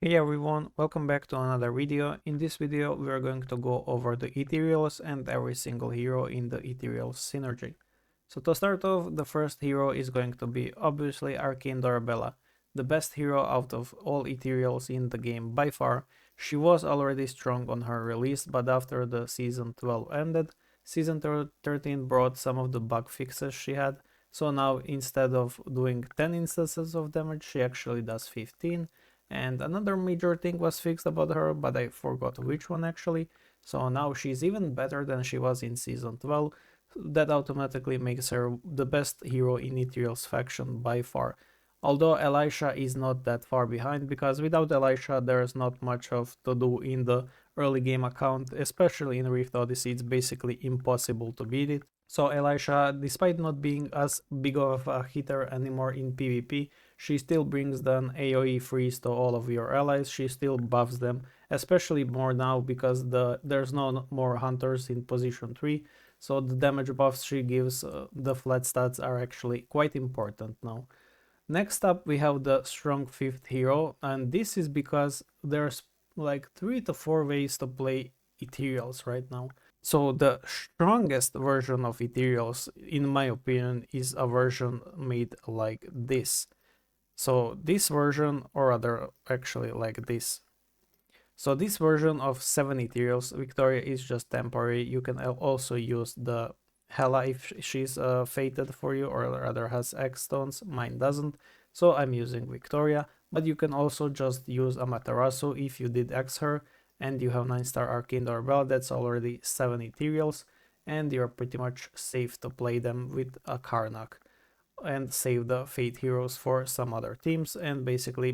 Hey everyone, welcome back to another video. In this video we are going to go over the Ethereals and every single hero in the Ethereal synergy. So to start off, the first hero is going to be obviously Arcane Dorabella, the best hero out of all Ethereals in the game by far. She was already strong on her release, but after the season 12 ended, season 13 brought some of the bug fixes she had. So now instead of doing 10 instances of damage, she actually does 15. And another major thing was fixed about her, but I forgot which one actually. So now she's even better than she was in season 12. That automatically makes her the best hero in Ethereal's faction by far. Although Elisha is not that far behind, because without Elisha there's not much of to do in the early game account, especially in Rift Odyssey. It's basically impossible to beat it. So Elisha, despite not being as big of a hitter anymore in PvP, she still brings the AoE freeze to all of your allies. She still buffs them, especially more now because there's no more hunters in position 3. So the damage buffs she gives, the flat stats are actually quite important now. Next up we have the strong 5th hero, and this is because there's like 3 to 4 ways to play Ethereals right now. So the strongest version of Ethereals, in my opinion, is a version made like this. So this version, or rather actually like this. So this version of 7 Ethereals, Victoria is just temporary. You can also use the Hela if she's fated for you, or rather has X stones. Mine doesn't, so I'm using Victoria. But you can also just use Amaterasu if you did X her, and you have 9-star Arcane Doorbell. That's already 7 Ethereals, and you're pretty much safe to play them with a Karnak and save the Fate heroes for some other teams, and basically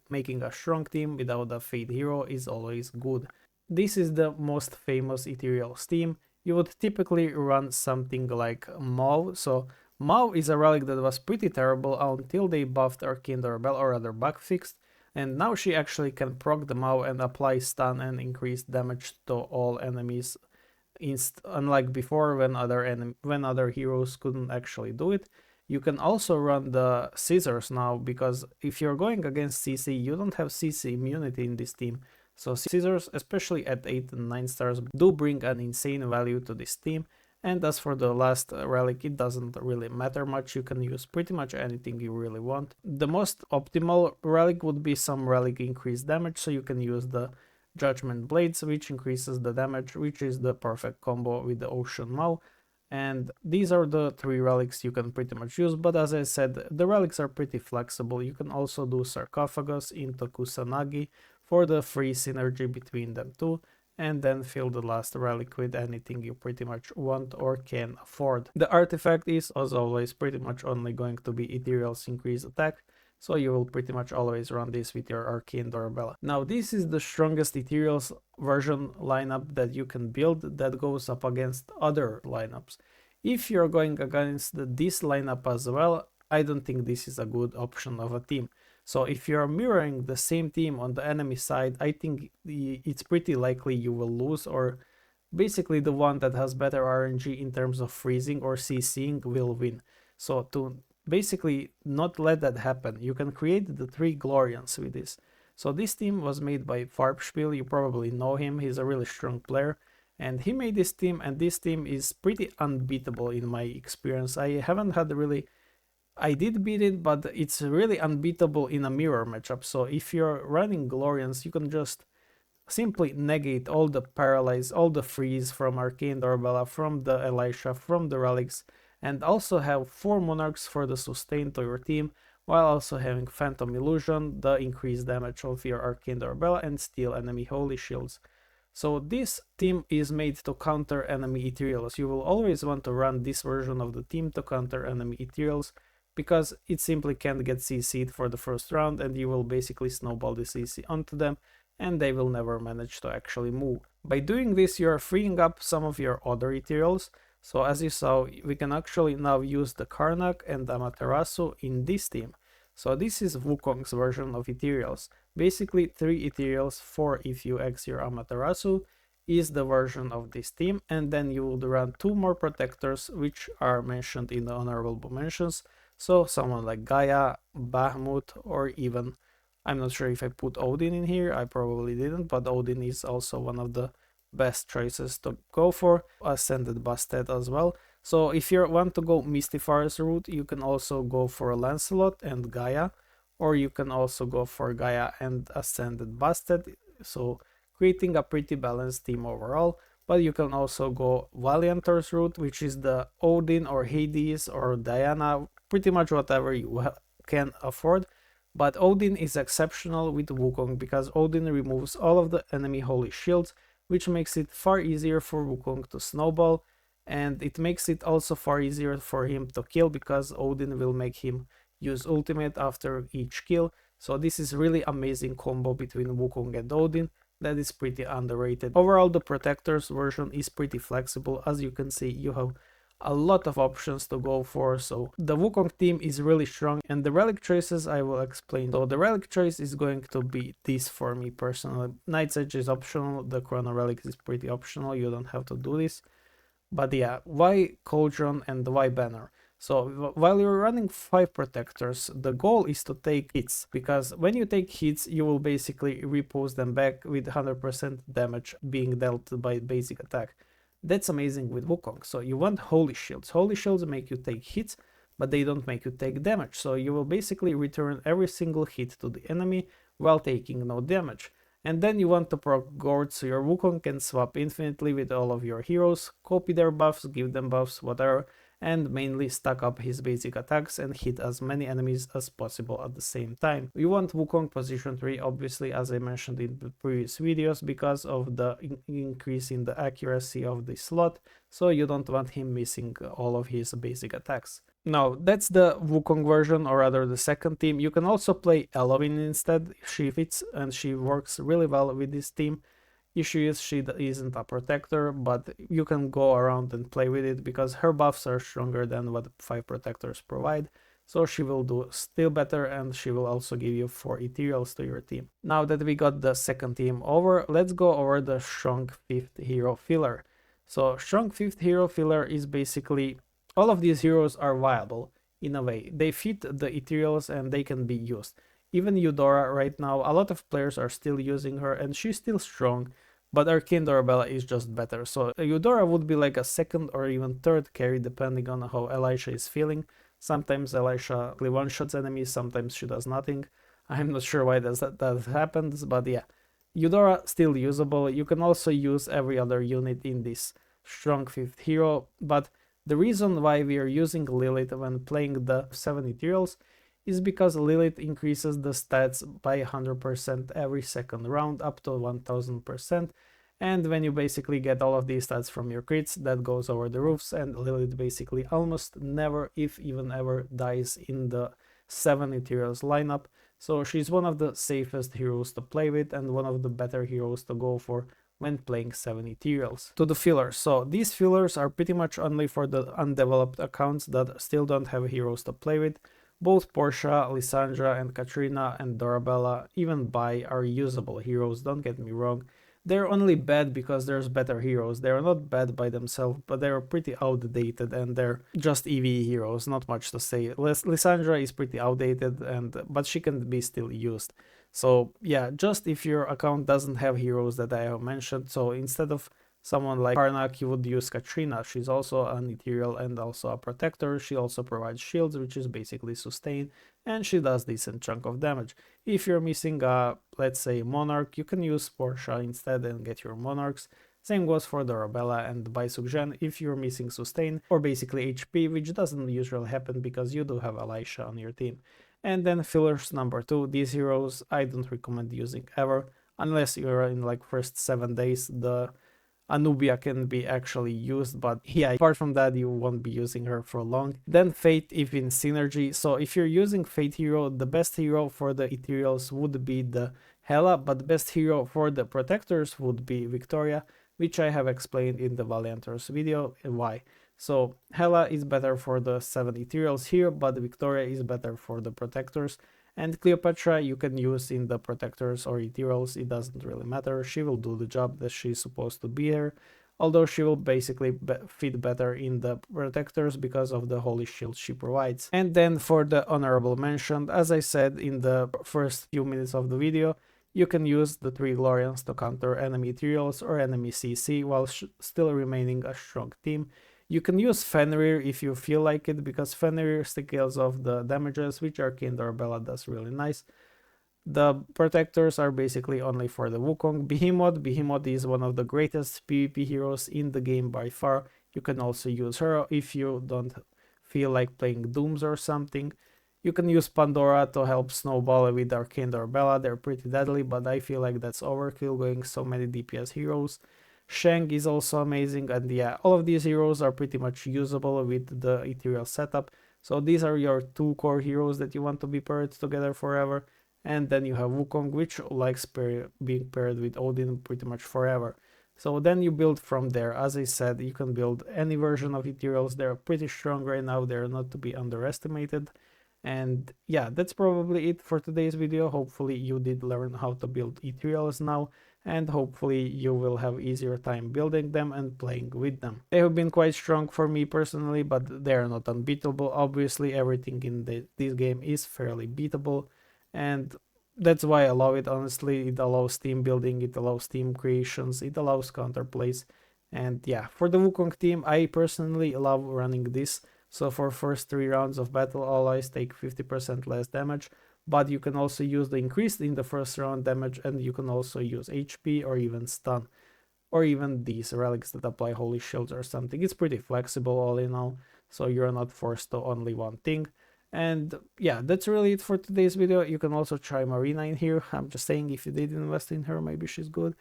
making a strong team without a Fate hero is always good. This is the most famous Ethereal team. You would typically run something like Maw. So Maw is a relic that was pretty terrible until they buffed Arcane Doorbell, or rather bug fixed, and now she actually can proc the Maw and apply stun and increase damage to all enemies, unlike before when other heroes couldn't actually do it. You can also run the scissors now, because if you're going against CC, you don't have CC immunity in this team. So scissors, especially at 8 and 9 stars, do bring an insane value to this team. And as for the last relic, it doesn't really matter much. You can use pretty much anything you really want. The most optimal relic would be some relic increased damage, so you can use the Judgment Blades, which increases the damage, which is the perfect combo with the Ocean Maw. And these are the 3 relics you can pretty much use, but as I said, the relics are pretty flexible. You can also do Sarcophagus into Kusanagi for the free synergy between them two, and then fill the last relic with anything you pretty much want or can afford. The artifact is, as always, pretty much only going to be Ethereal's increased attack, so you will pretty much always run this with your Arcane Doorbell. Now this is the strongest Ethereals version lineup that you can build that goes up against other lineups. If you're going against this lineup as well, I don't think this is a good option of a team. So if you're mirroring the same team on the enemy side, I think it's pretty likely you will lose, or basically the one that has better RNG in terms of freezing or CCing will win. So to basically not let that happen, you can create the 3 Glorians with this. So this team was made by Farbspiel. You probably know him. He's a really strong player, and he made this team, and this team is pretty unbeatable in my experience. I haven't had really, I did beat it, but it's really unbeatable in a mirror matchup. So if you're running Glorians, you can just simply negate all the paralyze, all the freeze from Arcane Doorbell, from the Elisha, from the relics, and also have 4 monarchs for the sustain to your team, while also having Phantom Illusion, the increased damage of your Arcane Doorbell, and steal enemy Holy Shields. So this team is made to counter enemy Ethereals. You will always want to run this version of the team to counter enemy Ethereals, because it simply can't get CC'd for the first round, and you will basically snowball the CC onto them, and they will never manage to actually move. By doing this, you are freeing up some of your other Ethereals. So as you saw, we can actually now use the Karnak and Amaterasu in this team. So this is Wukong's version of Ethereals. Basically 3 Ethereals, 4 if you X your Amaterasu, is the version of this team, and then you would run 2 more protectors, which are mentioned in the honorable mentions. So someone like Gaia, Bahamut, or even I'm not sure if I put Odin in here, I probably didn't, but Odin is also one of the best choices to go for. Ascended Bastet as well. So if you want to go Mystifier's route, you can also go for Lancelot and Gaia, or you can also go for Gaia and Ascended Bastet, so creating a pretty balanced team overall. But you can also go Valiantor's route, which is the Odin or Hades or Diana, pretty much whatever you can afford. But Odin is exceptional with Wukong because Odin removes all of the enemy holy shields, which makes it far easier for Wukong to snowball, and it makes it also far easier for him to kill because Odin will make him use ultimate after each kill. So this is really amazing combo between Wukong and Odin that is pretty underrated. Overall, the Protectors version is pretty flexible. As you can see, you have a lot of options to go for, so the Wukong team is really strong, and the relic choices I will explain. So the relic choice is going to be this for me personally. Night's Edge is optional, the Chrono Relic is pretty optional, you don't have to do this. But yeah, why Cauldron and why Banner? So while you're running 5 protectors, the goal is to take hits, because when you take hits, you will basically repose them back with 100% damage being dealt by basic attack. That's amazing with Wukong. So you want Holy Shields. Holy Shields make you take hits, but they don't make you take damage. So you will basically return every single hit to the enemy while taking no damage. And then you want to proc Gourd, so your Wukong can swap infinitely with all of your heroes, copy their buffs, give them buffs, whatever, and mainly stack up his basic attacks and hit as many enemies as possible at the same time. You want Wukong position 3, obviously, as I mentioned in the previous videos, because of the increase in the accuracy of the slot, so you don't want him missing all of his basic attacks. Now, that's the Wukong version, or rather the second team. You can also play Elovin instead. She fits and she works really well with this team. Issue is she isn't a protector, but you can go around and play with it because her buffs are stronger than what 5 protectors provide. So she will do still better, and she will also give you 4 Ethereals to your team. Now that we got the second team over, let's go over the strong 5th hero filler. So strong 5th hero filler is basically all of these heroes are viable in a way. They fit the Ethereals and they can be used. Even Eudora right now, a lot of players are still using her and she's still strong, but Arcane Dorabella is just better. So Eudora would be like a second or even third carry depending on how Elisha is feeling. Sometimes Elisha one-shots enemies, sometimes she does nothing. I'm not sure why that happens, but yeah. Eudora still usable. You can also use every other unit in this strong 5th hero, but the reason why we are using Lilith when playing the 7 Ethereals is because Lilith increases the stats by 100% every second round up to 1000%, and when you basically get all of these stats from your crits, that goes over the roofs, and Lilith basically almost never, if even ever, dies in the 7 Ethereals lineup. So she's one of the safest heroes to play with and one of the better heroes to go for when playing 7 Ethereals. To the fillers. So these fillers are pretty much only for the undeveloped accounts that still don't have heroes to play with. Both Portia, Lissandra, and Katrina and Dorabella, even Bai, are usable heroes, don't get me wrong. They're only bad because there's better heroes. They're not bad by themselves, but they're pretty outdated and they're just EV heroes, not much to say. Lissandra is pretty outdated, but she can be still used. So yeah, just if your account doesn't have heroes that I have mentioned, so instead of someone like Karnak, you would use Katrina. She's also an Ethereal and also a protector. She also provides shields, which is basically sustain, and she does decent chunk of damage. If you're missing a, let's say, Monarch, you can use Portia instead and get your Monarchs. Same goes for Dorabella and Baisugjan if you're missing sustain or basically HP, which doesn't usually happen because you do have Elisha on your team. And then fillers number 2, these heroes I don't recommend using ever, unless you're in like first 7 days. The Anubia can be actually used, but yeah, apart from that, you won't be using her for long. Then Fate, if in synergy. So if you're using Fate hero, the best hero for the Ethereals would be the Hela, but the best hero for the Protectors would be Victoria, which I have explained in the Valiantors video and why. So Hela is better for the 7 Ethereals here, but Victoria is better for the Protectors. And Cleopatra you can use in the Protectors or Ethereals, it doesn't really matter, she will do the job that she's supposed to be here. although she will basically fit better in the protectors because of the holy shield she provides. And then for the honorable mention, as I said in the first few minutes of the video, you can use the 3 Glorians to counter enemy Ethereals or enemy CC while still remaining a strong team. You can use Fenrir if you feel like it, because Fenrir scales off the damages, which Arcane Doorbella does really nice. The protectors are basically only for the Wukong. Behemoth is one of the greatest PvP heroes in the game by far. You can also use her if you don't feel like playing Dooms or something. You can use Pandora to help snowball with Arcane Doorbella. They're pretty deadly, but I feel like that's overkill going so many DPS heroes. Shang is also amazing, and yeah, all of these heroes are pretty much usable with the Ethereal setup. So these are your 2 core heroes that you want to be paired together forever. And then you have Wukong, which likes being paired with Odin pretty much forever. So then you build from there. As I said, you can build any version of Ethereals. They're pretty strong right now. They're not to be underestimated. And yeah, that's probably it for today's video. Hopefully you did learn how to build Ethereals now, and hopefully you will have easier time building them and playing with them. They have been quite strong for me personally, but they are not unbeatable. Obviously everything in this game is fairly beatable, and that's why I love it. Honestly, it allows team building, it allows team creations, it allows counterplays. And yeah, for the Wukong team, I personally love running this. So for first 3 rounds of battle, allies take 50% less damage, but you can also use the increased in the first round damage, and you can also use HP or even stun, or even these relics that apply holy shields or something. It's pretty flexible all in all, so you're not forced to only one thing. And yeah, that's really it for today's video. You can also try Marina in here. I'm just saying, if you did invest in her, maybe she's good.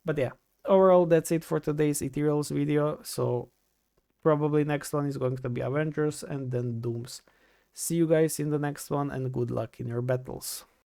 But yeah, overall, that's it for today's Ethereals video. So probably next one is going to be Avengers and then Dooms. See you guys in the next one, and good luck in your battles.